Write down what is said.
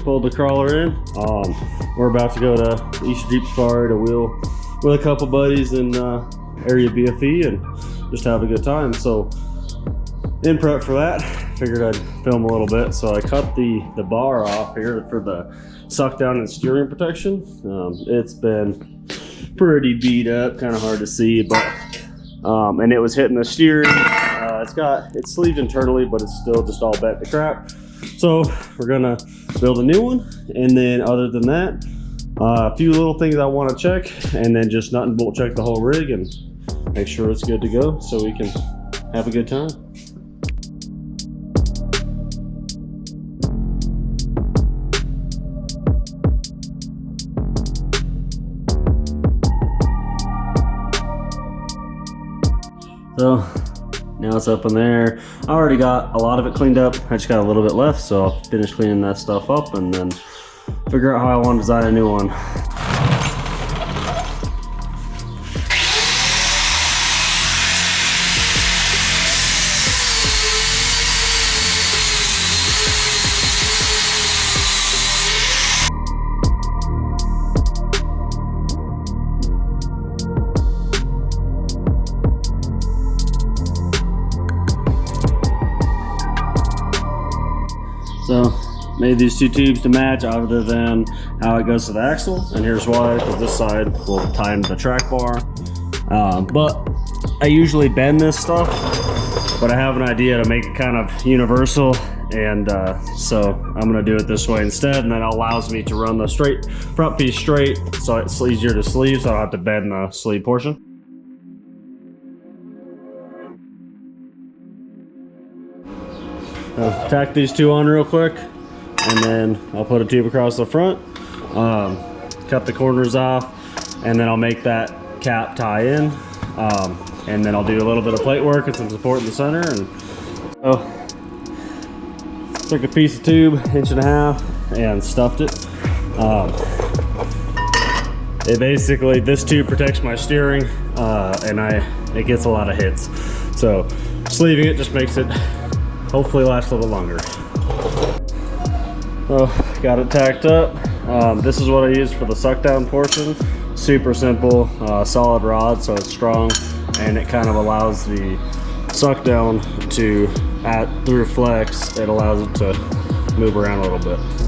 pulled the crawler in. We're about to go to East Jeep Safari to wheel with a couple buddies in area BFE and just have a good time. So in prep for that, figured I'd film a little bit. So I cut the bar off here for the suck down and steering protection. It's been pretty beat up, kind of hard to see, but and it was hitting the steering. It's sleeved internally, but it's still just all bent to crap. So we're gonna build a new one, and then other than that, a few little things I want to check, and then just nut and bolt check the whole rig and make sure it's good to go so we can have a good time. So now it's up in there. I already got a lot of it cleaned up. I just got a little bit left, so I'll finish cleaning that stuff up and then figure out how I want to design a new one. So made these two tubes to match other than how it goes to the axle, and here's why, because this side will tie into the track bar. But I usually bend this stuff, but I have an idea to make it kind of universal, and so I'm gonna do it this way instead, and that allows me to run the straight front piece straight, so it's easier to sleeve, so I don't have to bend the sleeve portion. Tack these two on real quick, and then I'll put a tube across the front, cut the corners off, and then I'll make that cap tie in, and then I'll do a little bit of plate work and some support in the center. And took a piece of tube, 1.5 inches, and stuffed it. This tube protects my steering, and it gets a lot of hits, so sleeving it just makes it hopefully last a little longer. So got it tacked up. This is what I use for the suck down portion. Super simple, solid rod, so it's strong, and it kind of allows the suck down to, through flex, it allows it to move around a little bit.